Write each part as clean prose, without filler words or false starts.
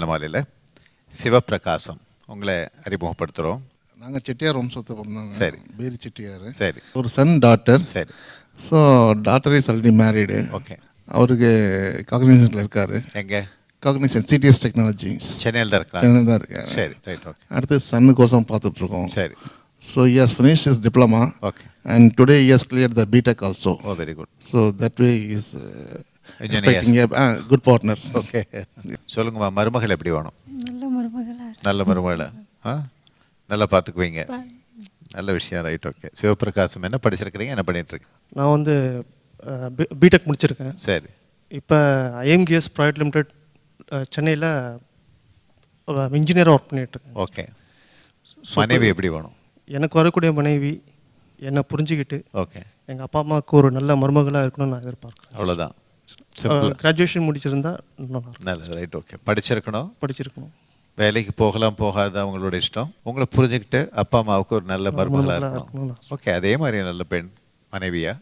கல்யாண மாலையில் சிவப்பிரகாசம் உங்களை அறிமுகப்படுத்துகிறோம். நாங்கள் செட்டியார் வம்சத்தை பிறந்தாங்க. சரி. பேரி செட்டியார். சரி. ஒரு சன் டாட்டர். சரி. So daughter is already married. Okay. அவருக்கு காக்னிசன்ட்டில் இருக்கார். எங்கே? காக்னிசன் சிடிஎஸ் டெக்னாலஜிஸ் சென்னையில் தான் இருக்காங்க. சென்னையில் தான் இருக்காரு. சரி, ரைட். ஓகே. அடுத்து சன்னுக்கோசம் பார்த்துட்ருக்கோம். சரி. So he has finished his diploma. Okay. And today he has cleared the BTech also. Oh, very good. So that way he is expecting a good partner. Okay. சொல்லுங்கம்மா, மருமகள் எப்படி வேணும்? நல்ல மருமகளா. நல்ல மருமகளா? நல்லா பார்த்துக்குவீங்க. நல்ல விஷயம். ரைட். ஓகே. சிவபிரகாசம் என்ன படிச்சிருக்கிறீங்க, என்ன பண்ணிட்டுருக்கீங்க? நான் வந்து பிடெக் முடிச்சிருக்கேன். சரி. இப்போ ஐஎம்கிஎஸ் ப்ரைவேட் லிமிடெட் சென்னையில் இன்ஜினியராக ஒர்க் பண்ணிகிட்ருக்கேன். ஓகே. மனைவி எப்படி வேணும்? எனக்கு வரக்கூடிய மனைவி என்னை புரிஞ்சுக்கிட்டு ஓகே எங்கள் அப்பா அம்மாவுக்கு ஒரு நல்ல மருமகளாக இருக்கணும்னு நான் எதிர்பார்க்குறேன். அவ்வளோதான். கிராஜுவேஷன் முடிச்சிருந்தா நல்லது. ரைட். ஓகே. படிச்சிருக்கணும். வேலைக்கு போகலாம், போகாத அவங்களோட இஷ்டம். உங்களை புரிஞ்சுக்கிட்டு அப்பா அம்மாவுக்கு ஒரு நல்ல மருமகளாக இருக்கணும். ஓகே. அதே மாதிரி நல்ல பெண் மனைவியா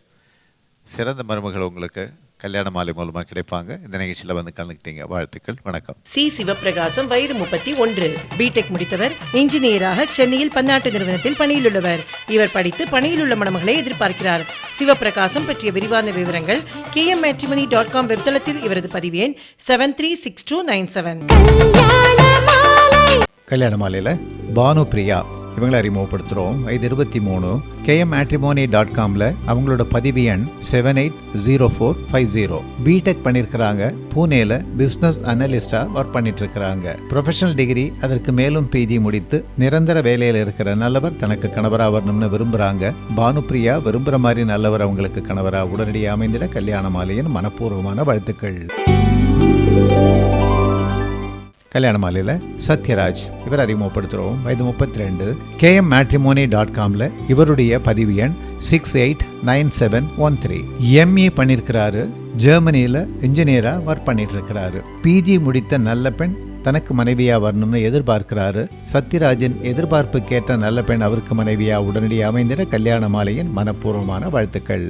சிறந்த மருமகள் உங்களுக்கு கல்யாண மாலை மூலமாக கிடைப்பாங்க. இந்த நிகழ்ச்சியில் வந்து கலந்துக்கிட்டீங்க. வாழ்த்துக்கள். வணக்கம். சி சிவப்பிரகாசம், வயது 31, பிடெக் முடித்தவர், இன்ஜினியராக சென்னையில் பன்னாட்டு நிறுவனத்தில் பணியில் உள்ளவர். இவர் படித்து பணியில் உள்ள மணமகளை எதிர்பார்க்கிறார். சிவப்பிரகாசம் பற்றிய விரிவான விவரங்கள் kmmatrimony.com வெப்தளத்தில் இவரது பதிவு எண் 736297. கல்யாண மாலையில் பானு பிரியா இவங்களை அறிமுகப்படுத்துகிறோம். வயது 23. kmmatrimony.comல அவங்களோட பதிவு எண் 780450. பிடெக் பண்ணியிருக்கிறாங்க. பூனேல பிஸ்னஸ் அனலிஸ்டாக ஒர்க் பண்ணிட்டு இருக்கிறாங்க. ப்ரொஃபஷனல் டிகிரி, அதற்கு மேலும் பிஜி முடித்து நிரந்தர வேலையில் இருக்கிற நல்லவர் தனக்கு கணவராக வரணும்னு விரும்புகிறாங்க. பானுப்பிரியா விரும்புகிற மாதிரி நல்லவர் அவங்களுக்கு கணவராக உடனடியாக அமைந்திட கல்யாண மாலையின் மனப்பூர்வமான வாழ்த்துக்கள். கல்யாண மாலையில் சத்யராஜ் இவர் அறிமுகப்படுத்துகிறோம். வயது 32. kmmatrimony.comல இவருடைய பதிவு எண் 689713. எம்ஏ பண்ணியிருக்கிறாரு. ஜெர்மனியில் இன்ஜினியராக ஒர்க் பண்ணிட்டு இருக்கிறாரு. பிஜி முடித்த நல்ல பெண் தனக்கு மனைவியாக வரணும்னு எதிர்பார்க்கிறாரு. சத்யராஜின் எதிர்பார்ப்புக்கேற்ற நல்ல பெண் அவருக்கு மனைவியாக உடனடியாக அமைந்திட கல்யாண மாலையின் மனப்பூர்வமான வாழ்த்துக்கள்.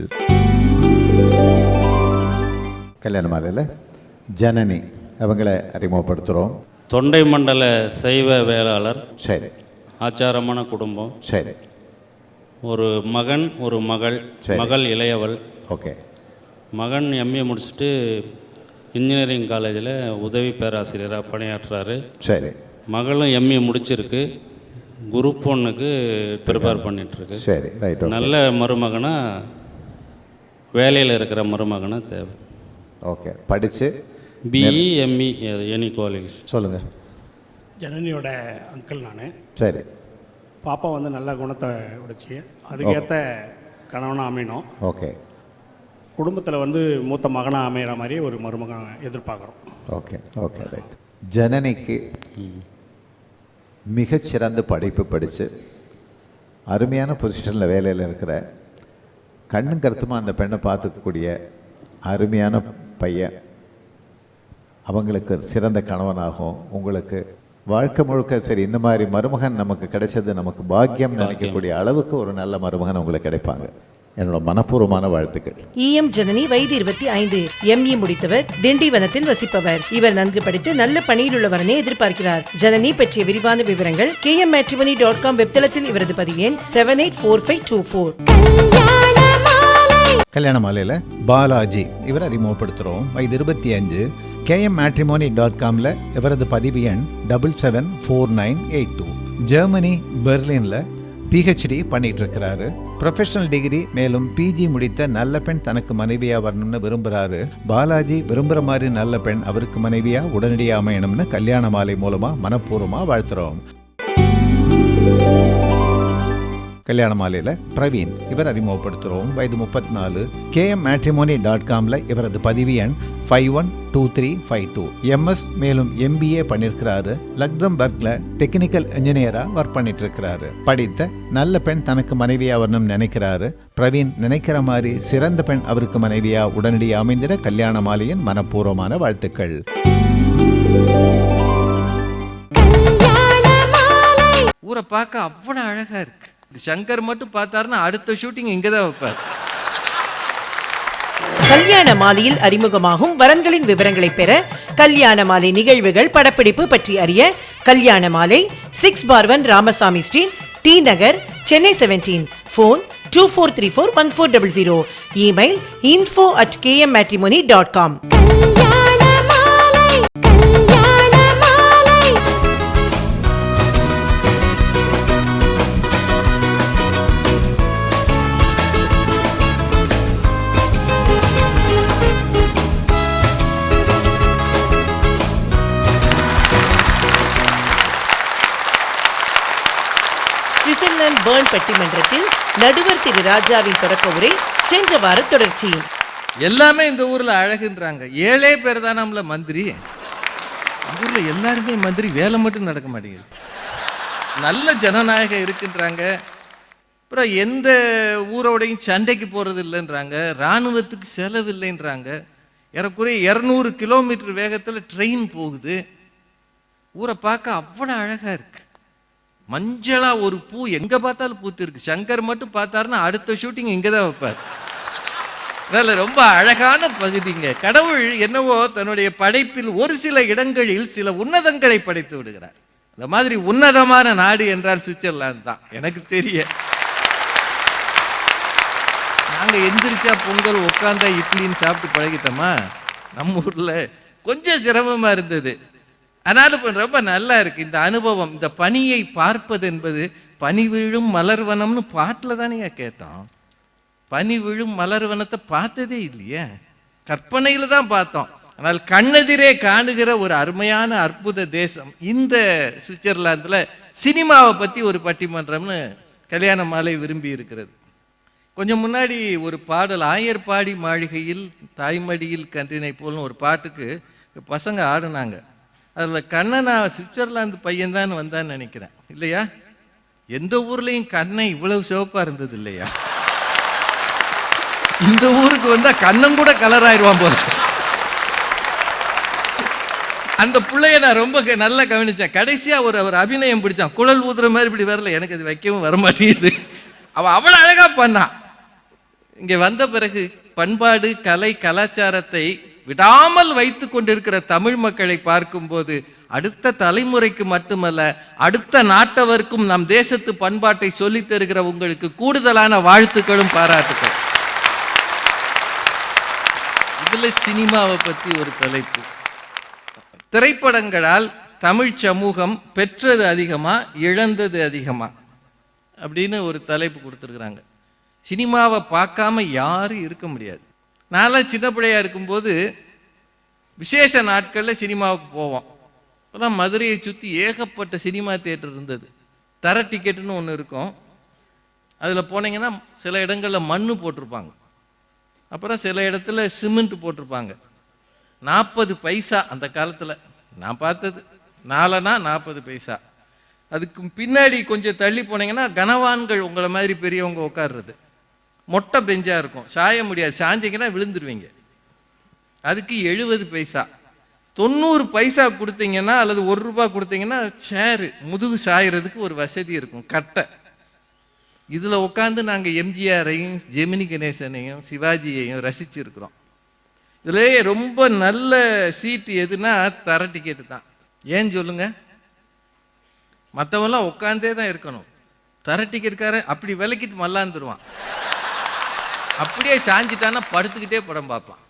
கல்யாண மாலையில் ஜனனி அவங்களை அறிமுகப்படுத்துகிறோம். தொண்டை மண்டல சைவ வேளாளர். சரி. ஆச்சாரமான குடும்பம். சரி. ஒரு மகன், ஒரு மகள். மகள் இளையவள். ஓகே. மகன் எம்ஏ முடிச்சுட்டு இன்ஜினியரிங் காலேஜில் உதவி பேராசிரியராக பணியாற்றுறாரு. சரி. மகளும் எம்ஏ முடிச்சிருக்கு. குரூப் 1க்கு ப்ரிப்பேர் பண்ணிகிட்ருக்கு. சரி, ரைட். நல்ல மருமகனாக, வேலையில் இருக்கிற மருமகனாக தேவை. ஓகே. படித்து பிஇ எம்இ எனி குவாலிஃபிகேஷன். சொல்லுங்கள். ஜனனியோட அங்கிள் நான். சரி. பாப்பா வந்து நல்ல குணத்தை உடைச்சி அதுக்கேற்ற கணவனாக அமையணும். ஓகே. குடும்பத்தில் வந்து மூத்த மகனாக அமைகிற மாதிரி ஒரு மருமகன் எதிர்பார்க்குறோம். ஓகே. Okay, right. ஜனனிக்கு மிகச்சிறந்த படிப்பு படித்து அருமையான பொசிஷனில் வேலையில் இருக்கிற கண்ணும் கருத்துமாக அந்த பெண்ணை பார்த்துக்கக்கூடிய அருமையான பையன் அவங்களுக்கு சிறந்த கணவனாகும். உங்களுக்கு வாழ்க்கை முழுக்க சரி இந்த மாதிரி மருமகன் நமக்கு கிடைச்சது நமக்கு பாக்கியம் நினைக்கக்கூடிய அளவுக்கு ஒரு நல்ல மருமகன் உங்களுக்கு கிடைப்பாங்க. என்னோட மனப்பூர்வமான வாழ்த்துக்கள். இஎம் ஜனனி, வயது 25, எம்இ முடித்தவர், திண்டிவனத்தில் வசிப்பவர். இவர் நன்கு படித்து நல்ல பணியில் உள்ளவரனை எதிர்பார்க்கிறார். ஜனனி பற்றிய விரிவான விவரங்கள் kmmatrimony.com வெப்தளத்தில் இவரது பதிவு எண் 784524. கல்யாண மாலையில் பாலாஜி இவர் அறிமுகப்படுத்துகிறோம். வயது 25. kmmatrimony.comல இவரது பதிவு எண் 774982. ஜெர்மனி பெர்லினில் பிஹெச்டி பண்ணிட்டு இருக்கிறாரு. ப்ரொஃபஷனல் டிகிரி மேலும் பிஜி முடித்த நல்ல பெண் தனக்கு மனைவியாக வரணும்னு விரும்புகிறாரு. பாலாஜி விரும்புகிற மாதிரி நல்ல பெண் அவருக்கு மனைவியாக உடனடியாக அமையணும்னு கல்யாண மாலை மூலமாக மனப்பூர்வமாக வாழ்த்துறோம். கல்யாண மாலையில் பிரவீன் இவர் அறிமுகப்படுத்துகிறோம். வயது 34. kmmatrimony.comல இவரது பதிவு எண் 512352. எம்எஸ் மேலும் எம்பிஏ பண்ணியிருக்கிறாரு. லக்சம்பர்க்ல டெக்னிக்கல் இன்ஜினியராக ஒர்க் பண்ணிட்டு இருக்கிறாரு. படித்த நல்ல பெண் தனக்கு மனைவியாக வரணும்னு நினைக்கிறாரு. பிரவீன் நினைக்கிற மாதிரி சிறந்த பெண் அவருக்கு மனைவியாக உடனடியாக அமைந்திட கல்யாண மாலையின் மனப்பூர்வமான வாழ்த்துக்கள். ஊரை பார்க்க அவ்வளோ அழகா இருக்கு. சங்கர் மட்டும் பார்த்தாருன்னா அடுத்த ஷூட்டிங் இங்கே தான் வைப்பார். கல்யாண மாலையில் அறிமுகமாகும் வரன்களின் விவரங்களை பெற, கல்யாண மாலை நிகழ்வுகள் படப்பிடிப்பு பற்றி அறிய Kalyana Maalai 6/1 Ramasamy street, T Nagar, Chennai 17. Phone 24341400. Email info@kmmatrimony.com. Switzerland Bern பட்டிமன்றத்தில் நடுவர் திரு ராஜாவின் தொடக்க உரை சென்ற வார தொடர்ச்சி. எல்லாமே இந்த ஊர்ல அழகுன்றாங்க. 7 பேர் தான் நம்மள மந்திரி. இந்த ஊர்ல எல்லாருமே மந்திரி, வேலை மட்டும் நடக்க மாட்டேங்குது. நல்ல ஜனநாயகம் இருக்குன்றாங்க. அப்புறம் எந்த ஊரோடையும் சண்டைக்கு போறது இல்லைன்றாங்க. இராணுவத்துக்கு செலவு இல்லைன்றாங்க. ஏறக்குறைய 200 கிலோமீட்டர் வேகத்தில் ட்ரெயின் போகுது. ஊரை பார்க்க அவ்வளோ அழகா இருக்கு. மஞ்சளா ஒரு பூ எங்க பார்த்தாலும் பூத்து இருக்கு. சங்கர் மட்டும் பார்த்தாருன்னா அடுத்த ஷூட்டிங் இங்கே தான் வைப்பார். அதனால ரொம்ப அழகான பகுதிங்க. கடவுள் என்னவோ தன்னுடைய படைப்பில் ஒரு சில இடங்களில் சில உன்னதங்களை படைத்து விடுகிறார். அந்த மாதிரி உன்னதமான நாடு என்றால் சுவிட்சர்லாந்து தான் எனக்கு தெரிய. நாங்க எந்திரிச்சா பொங்கல், உட்காந்தா இட்லின்னு சாப்பிட்டு பழகிட்டோமா. நம்ம ஊர்ல கொஞ்சம் சிரமமா இருந்தது. ஆனாலும் ரொம்ப நல்லா இருக்கு இந்த அனுபவம். இந்த பனியை பார்ப்பது என்பது, பனி விழும் மலர்வனம்னு பாட்டில் தானே கேட்டோம். பனி விழும் மலர்வனத்தை பார்த்ததே இல்லையே, கற்பனையில் தான் பார்த்தோம். ஆனால் கண்ணெதிரே காணுகிற ஒரு அருமையான அற்புத தேசம் இந்த சுவிட்சர்லாந்தில். சினிமாவை பற்றி ஒரு பட்டிமன்றம்னு கல்யாண மாலை விரும்பி இருக்கிறது. கொஞ்சம் முன்னாடி ஒரு பாடல், ஆயர்பாடி மாளிகையில் தாய்மடியில் கன்றினை போல்னு ஒரு பாட்டுக்கு பசங்க ஆடினாங்க. அதில் கண்ணனா சுவிட்சர்லாந்து பையன்தான் வந்தான்னு நினைக்கிறேன், இல்லையா? எந்த ஊர்லேயும் கண்ணை இவ்வளவு சிவப்பாக இருந்தது இல்லையா? இந்த ஊருக்கு வந்தால் கண்ணம் கூட கலர் ஆயிடுவான் போல. அந்த பிள்ளைய நான் ரொம்ப நல்லா கவனித்தேன். கடைசியாக ஒரு அபிநயம் பிடிச்சான், குழல் ஊதுற மாதிரி இப்படி வரல, எனக்கு அது வைக்கவும் வரமாட்டேங்குது. அவன் அவ்வளோ அழகாக பண்ணான். இங்கே வந்த பிறகு பண்பாடு, கலை, கலாச்சாரத்தை விடாமல் வைத்து கொண்டிருக்கிற தமிழ் மக்களை பார்க்கும்போது அடுத்த தலைமுறைக்கு மட்டுமல்ல அடுத்த நாட்டவருக்கும் நம் தேசத்து பண்பாட்டை சொல்லித் தருகிற உங்களுக்கு கூடுதலான வாழ்த்துக்களும் பாராட்டுக்கள். இதுல சினிமாவை பற்றி ஒரு தலைப்பு. திரைப்படங்களால் தமிழ் சமூகம் பெற்றது அதிகமா இழந்தது அதிகமா அப்படின்னு ஒரு தலைப்பு கொடுத்துருக்குறாங்க. சினிமாவை பார்க்காம யாரும் இருக்க முடியாது. நான்லாம் சின்ன பிள்ளையா இருக்கும்போது விசேஷ நாட்களில் சினிமாவுக்கு போவோம். அப்போதான் மதுரையை சுற்றி ஏகப்பட்ட சினிமா தியேட்டர் இருந்தது. தர டிக்கெட்டுன்னு ஒன்று இருக்கும். அதில் போனீங்கன்னா சில இடங்களில் மண் போட்டிருப்பாங்க, அப்புறம் சில இடத்துல சிமெண்ட் போட்டிருப்பாங்க. 40 பைசா அந்த காலத்தில் நான் பார்த்தது. 4 40 பைசா. அதுக்கு பின்னாடி கொஞ்சம் தள்ளி போனீங்கன்னா கனவான்கள் உங்களை மாதிரி பெரியவங்க உட்கார்றது. மொட்டை பெஞ்சாக இருக்கும், சாய முடியாது, சாஞ்சிங்கன்னா விழுந்துருவீங்க. அதுக்கு 70 பைசா. 90 பைசா கொடுத்தீங்கன்னா அல்லது 1 ரூபாய் கொடுத்தீங்கன்னா சேரு, முதுகு சாயறதுக்கு ஒரு வசதி இருக்கும், கட்டை. இதில் உட்காந்து நாங்கள் எம்ஜிஆரையும் ஜெமினி கணேசனையும் சிவாஜியையும் ரசிச்சிருக்கிறோம். இதுலேயே ரொம்ப நல்ல சீட்டு எதுனா தர டிக்கெட்டு தான். ஏன்னு சொல்லுங்க? மற்றவெல்லாம் உட்காந்தே தான் இருக்கணும். தர டிக்கெட்டுக்காரன் அப்படி விலக்கிட்டு மல்லாந்துருவான். அப்படியே சாஞ்சிட்டான்னா படுத்துக்கிட்டே படம் பார்ப்பான்.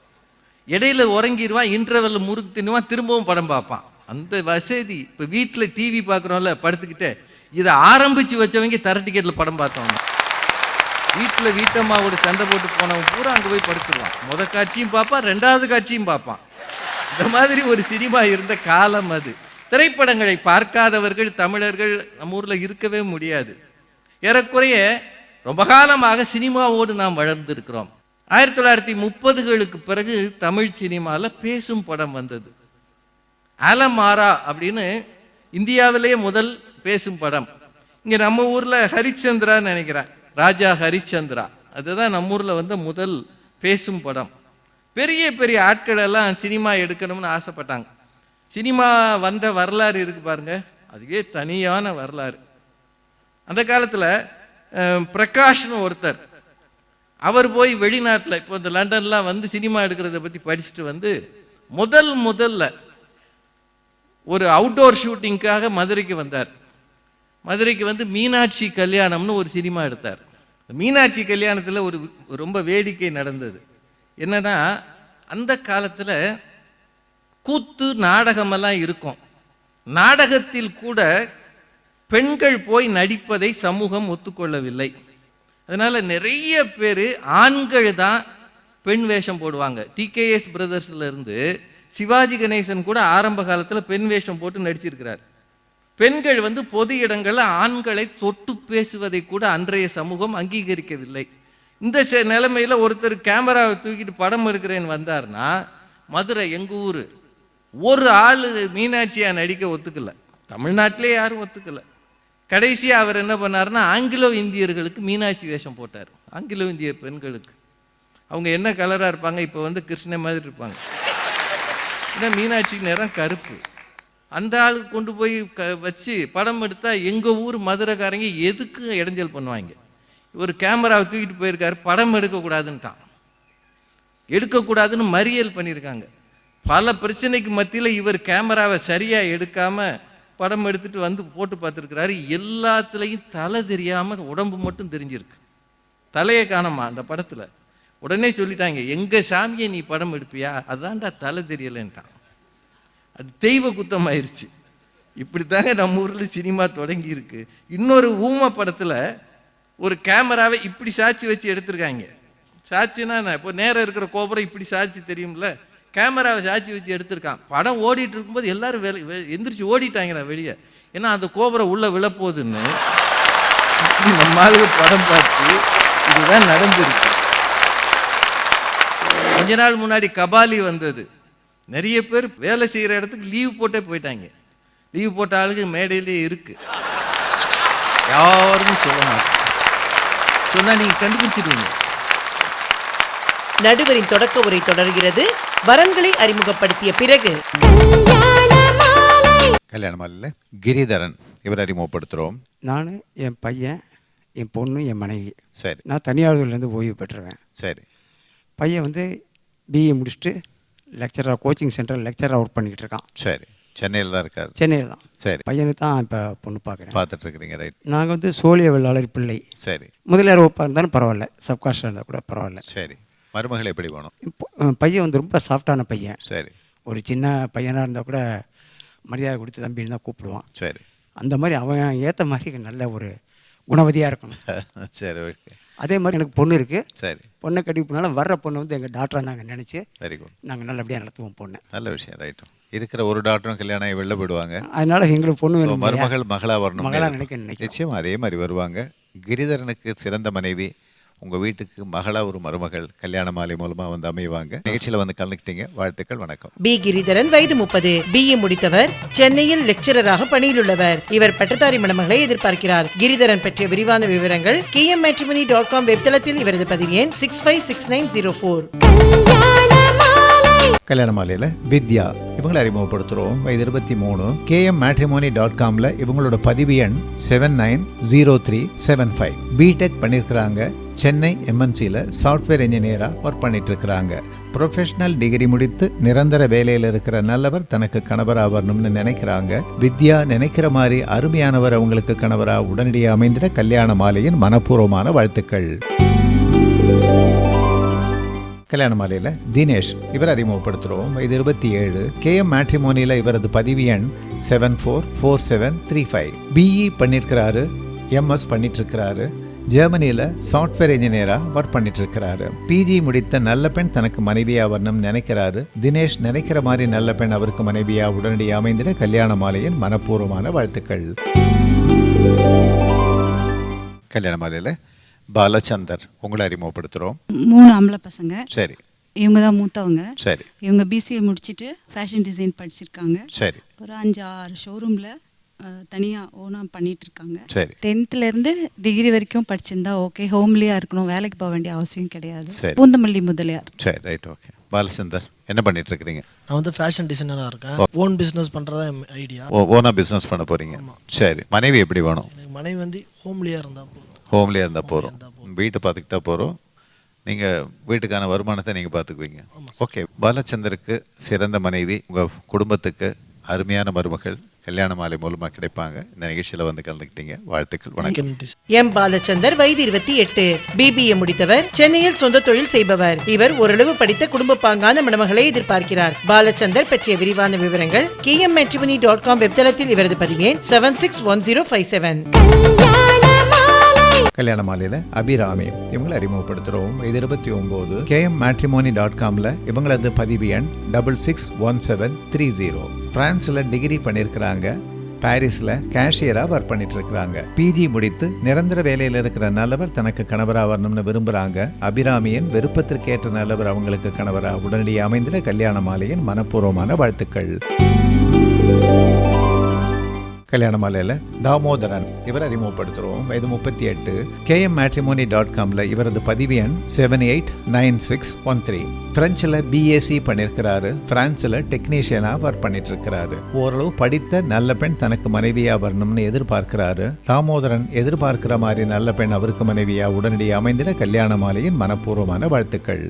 இடையில உறங்கிடுவான், இன்டர்வெல்ல முறுக்கு தின்னுவான், திரும்பவும் படம் பார்ப்பான். அந்த வசதி. இப்போ வீட்டில் டிவி பார்க்குறோம்ல படுத்துக்கிட்டே, இதை ஆரம்பித்து வச்சவங்க தர டிக்கெட்டில் படம் பார்த்தவங்க. வீட்டில் வீட்டம்மாவோட சண்டை போட்டு போனவன் பூரா அங்கே போய் படுத்துருவான். முதல் காட்சியும் பார்ப்பான், 2வது காட்சியும் பார்ப்பான். இந்த மாதிரி ஒரு சினிமா இருந்த காலம் அது. திரைப்படங்களை பார்க்காதவர்கள் தமிழர்கள் நம்ம ஊரில் இருக்கவே முடியாது. ஏறக்குறைய ரொம்ப காலமாக சினிமாவோடு நாம் வளர்ந்திருக்கிறோம். 1930களுக்கு பிறகு தமிழ் சினிமாவில் பேசும் படம் வந்தது. அலமாரா அப்படின்னு இந்தியாவிலேயே முதல் பேசும் படம். இங்கே நம்ம ஊரில் ஹரிச்சந்திரான்னு நினைக்கிறேன், ராஜா ஹரிச்சந்திரா, அதுதான் நம்ம ஊரில் வந்த முதல் பேசும் படம். பெரிய பெரிய ஆட்கள் எல்லாம் சினிமா எடுக்கணும்னு ஆசைப்பட்டாங்க. சினிமா வந்த வரலாறு இருக்கு பாருங்க, அதுவே தனியான வரலாறு. அந்த காலத்தில் பிரகாஷ்னு ஒருத்தர், அவர் போய் வெளிநாட்டில் இப்போ இந்த லண்டன்லாம் வந்து சினிமா எடுக்கிறத பற்றி படிச்சுட்டு வந்து முதல்ல ஒரு அவுட்டோர் ஷூட்டிங்காக மதுரைக்கு வந்தார். மதுரைக்கு வந்து மீனாட்சி கல்யாணம்னு ஒரு சினிமா எடுத்தார். மீனாட்சி கல்யாணத்தில் ஒரு ரொம்ப வேடிக்கை நடந்தது. என்னன்னா, அந்த காலத்தில் கூத்து நாடகமெல்லாம் இருக்கும். நாடகத்தில் கூட பெண்கள் போய் நடிப்பதை சமூகம் ஒத்துக்கொள்ளவில்லை. அதனால் நிறைய பேர் ஆண்கள் தான் பெண் வேஷம் போடுவாங்க. டிகேஎஸ் பிரதர்ஸ்லேருந்து சிவாஜி கணேசன் கூட ஆரம்ப காலத்தில் பெண் வேஷம் போட்டு நடிச்சிருக்கிறார். பெண்கள் வந்து பொது இடங்களில் ஆண்களை தொட்டு பேசுவதை கூட அன்றைய சமூகம் அங்கீகரிக்கவில்லை. இந்த நிலைமையில் ஒருத்தர் கேமராவை தூக்கிட்டு படம் எடுக்கிறேன்னு வந்தார்னா, மதுரை எங்கள் ஊர், ஒரு ஆள் மீனாட்சியாக நடிக்க ஒத்துக்கல. தமிழ்நாட்டிலே யாரும் ஒத்துக்கல. கடைசியாக அவர் என்ன பண்ணார்னா, ஆங்கிலோ இந்தியர்களுக்கு மீனாட்சி வேஷம் போட்டார். ஆங்கிலோ இந்திய பெண்களுக்கு அவங்க என்ன கலராக இருப்பாங்க, இப்போ வந்து கிருஷ்ண மாதிரி இருப்பாங்க. ஏன்னா மீனாட்சிக்கு நேரம் கருப்பு. அந்த ஆளுக்கு கொண்டு போய் வச்சு படம் எடுத்தால் எங்கள் ஊர் மதுரைக்காரங்க எதுக்கு இடைஞ்சல் பண்ணுவாங்க. ஒரு கேமராவை தூக்கிட்டு போயிருக்காரு, படம் எடுக்கக்கூடாதுன்ட்டான். எடுக்கக்கூடாதுன்னு மறியல் பண்ணியிருக்காங்க. பல பிரச்சனைக்கு மத்தியில் இவர் கேமராவை சரியாக எடுக்காமல் படம் எடுத்துகிட்டு வந்து போட்டு பார்த்துருக்கிறாரு. எல்லாத்துலேயும் தலை தெரியாமல் உடம்பு மட்டும் தெரிஞ்சிருக்கு. தலையை காணமா அந்த படத்தில். உடனே சொல்லிட்டாங்க, எங்கள் சாமியை நீ படம் எடுப்பியா, அதான்டா தலை தெரியலைன்ட்டான். அது தெய்வ குத்தம் ஆயிடுச்சு. இப்படித்தாங்க நம்ம ஊரில் சினிமா தொடங்கி இருக்கு. இன்னொரு ஊமை படத்தில் ஒரு கேமராவை இப்படி சாட்சி வச்சு எடுத்திருக்காங்க. சாட்சினா இப்போ நேரம் இருக்கிற கோபுரம் இப்படி சாட்சி தெரியும்ல, கேமராவை சாட்சி வச்சு எடுத்திருக்கான். படம் ஓடிட்டு இருக்கும்போது எல்லாரும் எந்திரிச்சு ஓடிட்டாங்க வெளியே. ஏன்னா அந்த கோபுரம் உள்ள விழப்போகுதுன்னு நம்ம ஆளுக்கு படம் பார்த்து இதுதான் நடந்திருக்கு. கொஞ்ச நாள் முன்னாடி கபாலி வந்தது. நிறைய பேர் வேலை செய்கிற இடத்துக்கு லீவ் போட்டே போயிட்டாங்க. லீவ் போட்ட ஆளுக்கு மேடையிலே இருக்கு, யாரும் சொல்ல மாட்டாங்க. சொன்னா நீங்க கண்டுபிடிச்சிடுவீங்க. நடுவரின் தொடக்க உரை தொடர்கிறது. வரன்களை அறிமுகப்படுத்திய பிறகு கல்யாணமாலையில் கிரிதரன் இவர் அறிமுகப்படுத்துகிறோம். நான், என் பையன், என் பொண்ணு, என் மனைவி. சரி. நான் தனியார்லேருந்து ஓய்வு பெற்றுருவேன். சரி. பையன் வந்து பிஏ முடிச்சுட்டு லெக்சராக கோச்சிங் சென்டரில் லெக்சராக ஒர்க் பண்ணிக்கிட்டு இருக்கான். சரி. சென்னையில் தான் இருக்கார். சென்னையில் தான். சரி. பையனுக்கு தான் இப்போ பொண்ணு பார்க்குறேன். பார்த்துட்ருக்குறீங்க. ரைட். நாங்கள் வந்து சோழிய வெள்ளாளர் பிள்ளை. சரி. முதலியார் ஒப்பாக இருந்தாலும் பரவாயில்ல, சப்காஸ்டாக இருந்தால் கூட பரவாயில்ல. சரி. மருமகள் எப்படி வேணும்? பையன் வந்து ரொம்ப சாஃப்டான பையன். சரி. ஒரு சின்ன பையனாக இருந்தால் கூட மரியாதை கொடுத்து தம்பின்னு தான் கூப்பிடுவான். சரி. அந்த மாதிரி அவன் ஏற்ற மாதிரி நல்ல ஒரு குணவதியாக இருக்கணும். சரி. ஓகே. அதே மாதிரி எனக்கு பொண்ணு இருக்குது. சரி. பொண்ணை கட்டி போனாலும் வர்ற பொண்ணு வந்து எங்கள் டாக்டராக நாங்கள் நினச்சி வெரி குட், நாங்கள் நல்லபடியாக நடத்துவோம் பொண்ணை. நல்ல விஷயம். ரைட்டும். இருக்கிற ஒரு டாக்டரும் கல்யாணம் ஆகி வெளில போயிடுவாங்க. அதனால எங்களுக்கு பொண்ணு வேணும். மருமகள் மகளாக வரணும். மகளாக நினைக்க நிச்சயம் அதே மாதிரி வருவாங்க. கிரிதரனுக்கு சிறந்த மனைவி உங்கள் வீட்டுக்கு மகளா ஒரு மருமகள் கல்யாண மாலை மூலமாக வந்து அமைவாங்க. நிகழ்ச்சியில் வந்து கலந்துக்கிட்டீங்க. வாழ்த்துக்கள். வணக்கம். பி கிரிதரன், வயது 30, பிஏ முடித்தவர், சென்னையில் லெக்சரராக பணியிலுள்ளவர். இவர் பட்டதாரி மணமகளை எதிர்பார்க்கிறார். கிரிதரன் பற்றிய விரிவான விவரங்கள் kmmatrimony.com வெப்தளத்தில். இவரது பதிவு எண் 656904. கல்யாண மாலையில் வித்யா இவங்களை அறிமுகப்படுத்துகிறோம். வயது 23. kmmatrimony.comல இவங்களோட பதிவு எண் 790375. பிடெக் பண்ணியிருக்கிறாங்க. சென்னை எம்என்சியில் சாஃப்ட்வேர் இன்ஜினியராக ஒர்க் பண்ணிட்டு இருக்கிறாங்க. ப்ரொஃபஷனல் டிகிரி முடித்து நிரந்தர வேலையில் இருக்கிற நல்லவர் தனக்கு கணவராக வரணும்னு நினைக்கிறாங்க. வித்யா நினைக்கிற மாதிரி அருமையானவர் அவங்களுக்கு கணவராக உடனடியாக அமைந்திட கல்யாண மாலையின் மனப்பூர்வமான வாழ்த்துக்கள். கல்யாண மாலையில் தினேஷ் இவர் அறிமுகப்படுத்துகிறோம். வயது 27. kmmatrimonyல இவரது பதிவு எண் 744735. பிஇ பண்ணியிருக்கிறாரு. எம்எஸ் பண்ணிட்டு இருக்கிறாரு. ஜெர்மனியில் சாஃப்ட்வேர் இன்ஜினியராக ஒர்க் பண்ணிட்டு இருக்கிறாரு. பிஜி முடித்த நல்ல பெண் தனக்கு மனைவியாக வரணும்னு நினைக்கிறாரு. தினேஷ் நினைக்கிற மாதிரி நல்ல பெண் அவருக்கு மனைவியாக உடனடியாக அமைந்திட கல்யாண மாலையின் மனப்பூர்வமான வாழ்த்துக்கள். கல்யாண மாலையில் பாலச்சந்தர் உங்களை அறிமுகப்படுத்துகிறோம். 3 ஆம்பளை பசங்க. சரி. இவங்க தான் மூத்தவங்க. சரி. இவங்க பிசிஏ முடிச்சுட்டு ஃபேஷன் டிசைன் படிச்சிருக்காங்க. சரி. ஒரு 5-6 ஷோரூமில் தனியாக ஓனாக பண்ணிட்டு இருக்காங்க. சரி. 10th டிகிரி வரைக்கும் படிச்சிருந்தா ஓகே. ஹோம்லியாக இருக்கணும், வேலைக்கு போக வேண்டிய அவசியம் கிடையாது. சரி. பூந்தமல்லி முதலியார். சரி. ரைட். ஓகே. பாலச்சந்தர் என்ன பண்ணிட்டு இருக்கிறீங்க? நான் வந்து ஃபேஷன் டிசைனராக இருக்கேன். ஓன் பிஸ்னஸ் பண்ணுறதா ஐடியா. ஓனாக பிஸ்னஸ் பண்ண போகிறீங்க. சரி. மனைவி எப்படி வேணும்? எனக்கு மனைவி வந்து ஹோம்லியாக இருந்தால் போதும். ஹோம்லியாக இருந்தால் போகிறோம். வீட்டை பார்த்துக்கிட்டா போகிறோம். நீங்கள் வீட்டுக்கான வருமானத்தை நீங்கள் பார்த்துக்குவீங்க. ஓகே, பாலச்சந்தருக்கு சிறந்த மனைவி, உங்கள் குடும்பத்துக்கு அருமையான மருமகள் கல்யாண மாலை மூலமாக கிடைப்பாங்க. இந்த நிகழ்ச்சியில் வந்து கலந்துக்கிட்டீங்க, வாழ்த்துக்கள், வணக்கம். எம் பாலச்சந்தர், வயது 28, BBA முடித்தவர், சென்னையில் சொந்த தொழில் செய்பவர். இவர் ஓரளவு படித்த குடும்ப பாங்கான மணமகளை எதிர்பார்க்கிறார். பாலச்சந்தர் பற்றிய விரிவான விவரங்கள் kmmatrimony.com வெப்தளத்தில் இவரது பதிவேன் 761057. கல்யாண மாலையில் அபிராமி இவங்களை அறிமுகப்படுத்துகிறோம். இது 29. kmmatrimony.comல இவங்களது பதிவு எண் 661730. பிரான்ஸில் டிகிரி பண்ணியிருக்கிறாங்க. பாரிஸில் கேஷியராக ஒர்க் பண்ணிட்டு இருக்கிறாங்க. PG முடித்து நிரந்தர வேலையில் இருக்கிற நல்லவர் தனக்கு கணவராக வரணும்னு விரும்புகிறாங்க. அபிராமியின் விருப்பத்திற்கேற்ற நல்லவர் அவங்களுக்கு கணவராக உடனடியாக அமைந்திட கல்யாண மாலையின் மனப்பூர்வமான வாழ்த்துக்கள். கல்யாண மாலையில் தாமோதரன் இவர் அறிமுகப்படுத்துகிறோம். வயது 38. kmmatrimony.comல இவரது பதிவு எண் 789613. பிரெஞ்சில் BAC பண்ணியிருக்கிறாரு. பிரான்ஸில் டெக்னீஷியனாக ஒர்க் பண்ணிட்டு இருக்கிறாரு. ஓரளவு படித்த நல்ல பெண் தனக்கு மனைவியாக வரணும்னு எதிர்பார்க்கிறாரு. தாமோதரன் எதிர்பார்க்கிற மாதிரி நல்ல பெண் அவருக்கு மனைவியாக உடனடியாக அமைந்திட கல்யாண மாலையின் மனப்பூர்வமான வாழ்த்துக்கள்.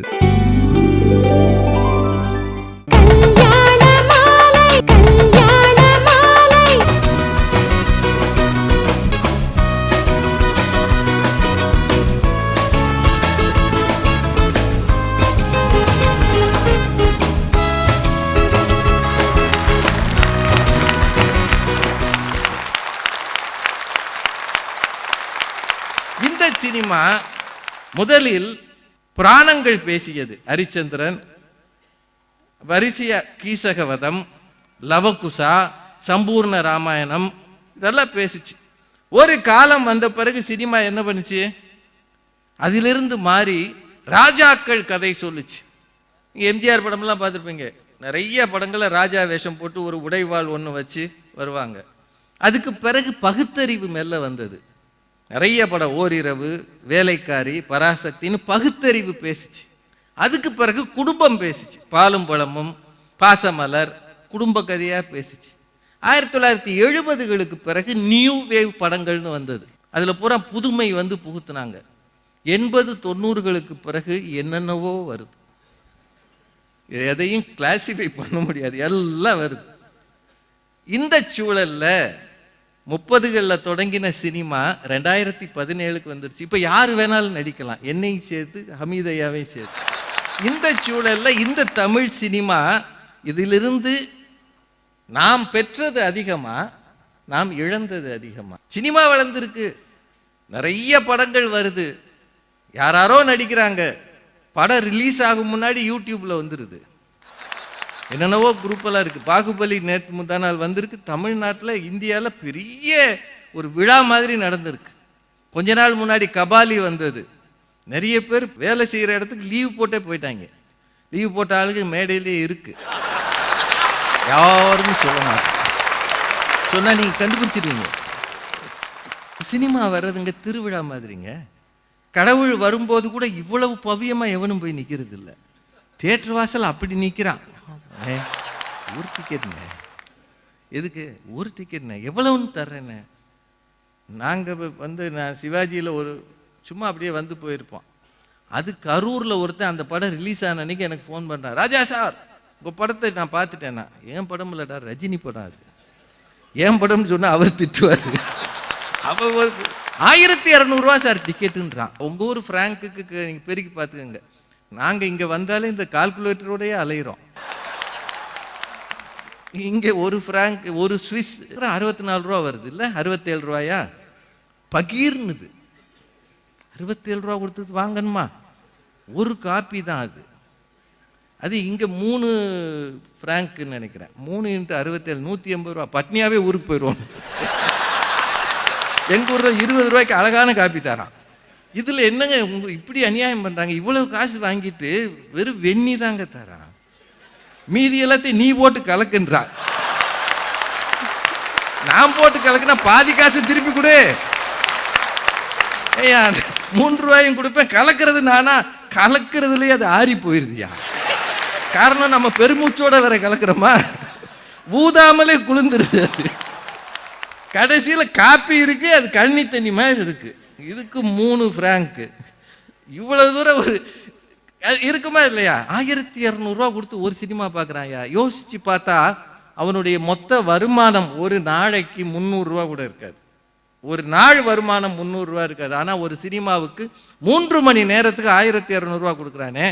இந்த சினிமா முதலில் புராணங்கள் பேசியது. ஹரிச்சந்திரன், வரிசிய கீசகவதம், லவகுசா, சம்பூர்ண ராமாயணம் இதெல்லாம் பேசிச்சு. ஒரு காலம் வந்த பிறகு சினிமா என்ன பண்ணுச்சு, அதிலிருந்து மாறி ராஜாக்கள் கதை சொல்லுச்சு. எம்ஜிஆர் படம்லாம் பார்த்துருப்பீங்க, நிறைய படங்களில் ராஜா வேஷம் போட்டு ஒரு உடைவாள் ஒன்று வச்சு வருவாங்க. அதுக்கு பிறகு பகுத்தறிவு மெல்ல வந்தது. நிறைய படம், ஓரிரவு, வேலைக்காரி, பராசக்தின்னு பகுத்தறிவு பேசிச்சு. அதுக்கு பிறகு குடும்பம் பேசிச்சு. பாலும் பழமும், பாசமலர், குடும்ப கதையாக பேசிச்சு. 1970களுக்கு பிறகு நியூ வேவ் படங்கள்னு வந்தது. அதில் பூரா புதுமை வந்து புகுத்துனாங்க. 80-90களுக்கு பிறகு என்னென்னவோ வருது. எதையும் கிளாசிஃபை பண்ண முடியாது, எல்லாம் வருது. இந்த சூழலில் 30களில் தொடங்கின சினிமா 2017க்கு வந்துடுச்சு. இப்போ யார் வேணாலும் நடிக்கலாம், என்னையும் சேர்த்து ஹமீதையாவையும் சேர்த்து. இந்த சூழலில் இந்த தமிழ் சினிமா இதிலிருந்து நாம் பெற்றது அதிகமா, நாம் இழந்தது அதிகமா? சினிமா வளர்ந்துருக்கு, நிறைய படங்கள் வருது, யாராரோ நடிக்கிறாங்க. படம் ரிலீஸ் ஆகும் முன்னாடி யூடியூப்பில் வந்துடுது. என்னென்னவோ குரூப்பெல்லாம் இருக்குது. பாகுபலி நேற்று முந்தா நாள் வந்திருக்கு. தமிழ்நாட்டில், இந்தியாவில் பெரிய ஒரு விழா மாதிரி நடந்திருக்கு. கொஞ்ச நாள் முன்னாடி கபாலி வந்தது. நிறைய பேர் வேலை செய்கிற இடத்துக்கு லீவ் போட்டே போயிட்டாங்க. லீவ் போட்ட ஆளுக்கு மேடையிலே இருக்கு, யாருன்னு சொல்ல மாட்டேன். சொன்னால் நீங்கள் கண்டுபிடிச்சிடுவீங்க. சினிமா வர்றதுங்க திருவிழா மாதிரிங்க. கடவுள் வரும்போது கூட இவ்வளவு பவியமாக எவனும் போய் நிற்கிறது இல்லை. தியேட்டர் வாசல் அப்படி நிற்கிறான். ஒரு டிக்கெட்ண்ணே, எதுக்கு ஒரு டிக்கெட்ண்ணே, எவ்வளவுன்னு தர்றேண்ணே. நாங்கள் வந்து நான் சிவாஜியில் ஒரு சும்மா அப்படியே வந்து போயிருப்போம். அது கரூரில் ஒருத்தன் அந்த படம் ரிலீஸ் ஆன அன்றைக்கி எனக்கு ஃபோன் பண்ணுறான், ராஜா சார் உங்கள் படத்தை நான் பார்த்துட்டேன்னா. என் படம் இல்லைடா, ரஜினி படம். அது என் படம்னு சொன்னால் அவர் திட்டுவார். அவ 1200 சார் டிக்கெட்டுன்றான். உங்கள் ஊர் ஃப்ராங்குக்கு நீங்கள் பெருக்கி பார்த்துக்கோங்க. நாங்கள் இங்கே வந்தாலே இந்த கால்குலேட்டரோடையே அலையிறோம். இங்கே ஒரு ஃப்ராங்க், ஒரு ஸ்விஸ் 64 ரூபா வருது இல்லை, 67 ரூபாயா பகீர்னுது. 67 ரூபா கொடுத்து வாங்கணுமா? ஒரு காப்பி தான் அது. அது இங்கே 3 ஃப்ராங்க்னு நினைக்கிறேன். 3 × 67 180 ரூபா. பட்னியாவே ஊருக்கு போயிடுவோம். எங்கள் ஊரில் 20 ரூபாய்க்கு அழகான காப்பி தரான். இதில் என்னங்க இப்படி அநியாயம் பண்ணுறாங்க? இவ்வளவு காசு வாங்கிட்டு வெறும் வெண்ணி தாங்க தரான், மீதி எல்லாத்தையும் நீ போட்டு கலக்குன்றா. நான் போட்டு கலக்குனா பாதி காசு திருப்பி கொடு. ஐயா 3 ரூபாயும் கொடுப்பேன், கலக்கிறது நானா? கலக்கிறதுலேயே அது ஆறி போயிருதியா. காரணம் நம்ம பெருமூச்சோட வேற கலக்கிறோமா, ஊதாமலே குளிர்ந்துருது. கடைசியில் காப்பி இருக்கு, அது கண்ணி தண்ணி மாதிரி இருக்கு. இதுக்கு 3 ஃப்ராங்க்கு. இவ்வளவு தூரம் ஒரு இருக்குமா இல்லையா? 1200 கொடுத்து ஒரு சினிமா பார்க்குறாயா? யோசிச்சு பார்த்தா அவனுடைய மொத்த வருமானம் ஒரு நாளைக்கு 300 கூட இருக்காது. ஒரு நாள் வருமானம் 300 இருக்காது. ஆனால் ஒரு சினிமாவுக்கு 3 மணி நேரத்துக்கு 1200 கொடுக்குறானே.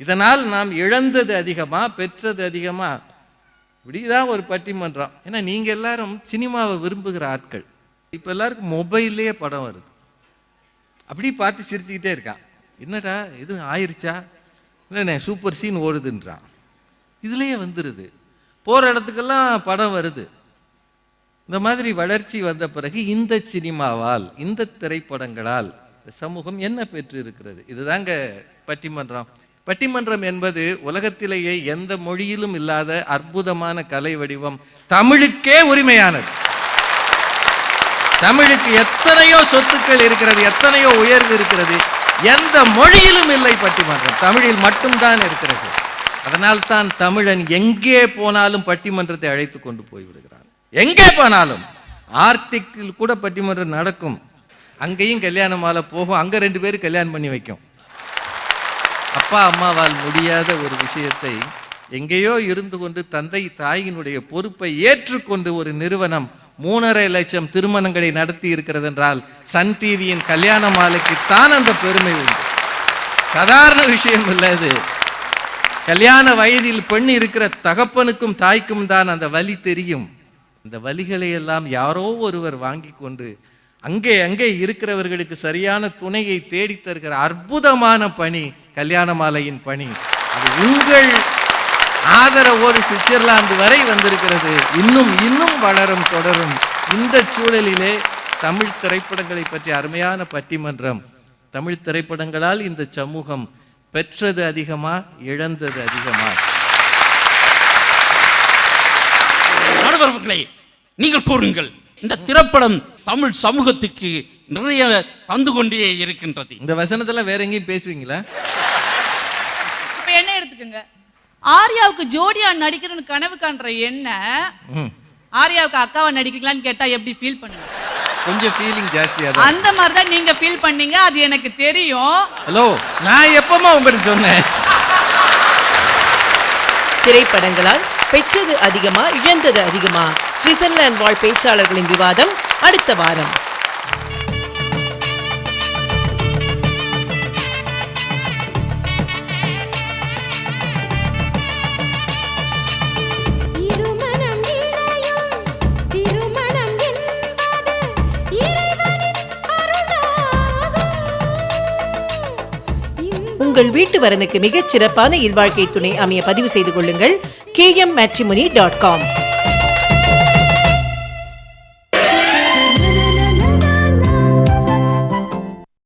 இதனால் நாம் இழந்தது அதிகமா பெற்றது அதிகமா? இப்படிதான் ஒரு பட்டிமன்றம். ஏன்னா நீங்கள் எல்லாரும் சினிமாவை விரும்புகிற ஆட்கள். இப்போ எல்லாருக்கும் மொபைல்லையே படம் வருது. அப்படி பார்த்து சிரிச்சுக்கிட்டே இருக்கான். என்னடா இது ஆயிடுச்சா? இல்லைண்ணே சூப்பர் சீன் ஓடுதுன்றான். இதுலேயே வந்துடுது. போகிற இடத்துக்கெல்லாம் படம் வருது. இந்த மாதிரி வளர்ச்சி வந்த பிறகு இந்த சினிமாவால், இந்த திரைப்படங்களால் சமூகம் என்ன பெற்று இருக்கிறது? இதுதாங்க பட்டிமன்றம். பட்டிமன்றம் என்பது உலகத்திலேயே எந்த மொழியிலும் இல்லாத அற்புதமான கலை வடிவம். தமிழுக்கே உரிமையானது. தமிழுக்கு எத்தனையோ சொத்துக்கள் இருக்கிறது, எத்தனையோ உயர்வு இருக்கிறது. எந்த மொழியிலும் இல்லை பட்டிமன்றம், தமிழில் மட்டும்தான் இருக்கிறது. அதனால் தான் தமிழன் எங்கே போனாலும் பட்டிமன்றத்தை அழைத்து கொண்டு போய்விடுகிறான். எங்கே போனாலும் ஆர்டிக்கில் கூட பட்டிமன்றம் நடக்கும். அங்கேயும் கல்யாண மாலை போகும். அங்கே 2 பேரும் கல்யாணம் பண்ணி வைக்கும். அப்பா அம்மாவால் முடியாத ஒரு விஷயத்தை எங்கேயோ இருந்து கொண்டு தந்தை தாயினுடைய பொறுப்பை ஏற்றுக்கொண்டு ஒரு நிறுவனம் 3.5 லட்சம் திருமணங்களை நடத்தி இருக்கிறது என்றால் சன் டிவியின் கல்யாண மாலைக்கு தான் அந்த பெருமை உண்டு. சாதாரண விஷயம் இல்லை அது. கல்யாண வயதில் பெண் இருக்கிற தகப்பனுக்கும் தாய்க்கும் தான் அந்த வலி தெரியும். அந்த வலிகளை எல்லாம் யாரோ ஒருவர் வாங்கி கொண்டு அங்கே அங்கே இருக்கிறவர்களுக்கு சரியான துணையை தேடி தருகிற அற்புதமான பணி கல்யாண மாலையின் பணி. அது உங்கள் ஆதரவோடு சுவிட்சர்லாந்து வரை வந்திருக்கிறது. இன்னும் இன்னும் வளரும், தொடரும். இந்த சூழலிலே தமிழ் திரைப்படங்களை பற்றி அருமையான பட்டிமன்றம். தமிழ் திரைப்படங்களால் இந்த சமூகம் பெற்றது அதிகமா இழந்தது அதிகமா? நடுவர்களே, நீங்கள் கூறுங்கள். இந்த திரைப்படம் தமிழ் சமூகத்துக்கு நிறைய தந்து கொண்டே இருக்கின்றது. இந்த வசனத்துல வேற எங்கேயும் பேசுவீங்களா? இப்ப என்ன எடுத்துக்கங்க, ஆர்யாவுக்கு ஜோடியா நடிக்கிறன்னு கனவு காண்ற என்ன ஆர்யாவுக்கு அக்காவா நடிக்கிறீங்களான்னு கேட்டா எப்படி ஃபீல் பண்ணுங்க? கொஞ்சம் ஃபீலிங் ஜாஸ்தியா அந்த மாதிரி தான் நீங்க ஃபீல் பண்ணீங்க, அது எனக்கு தெரியும். ஹலோ, நான் எப்பமா உங்களுக்கு சொன்னேன்? திரைப்படங்களால் பெற்றது அதிகமா இழந்தது அதிகமா? சுவிட்சர்லாந்து வாழ் பேச்சாளர்களின் விவாதம் அடுத்த வாரம். உங்கள் வீட்டு வரனுக்கு மிகச் சிறப்பான இல்வாழ்க்கை துணை அமைய பதிவு செய்து கொள்ளுங்கள். kmmatrimony.com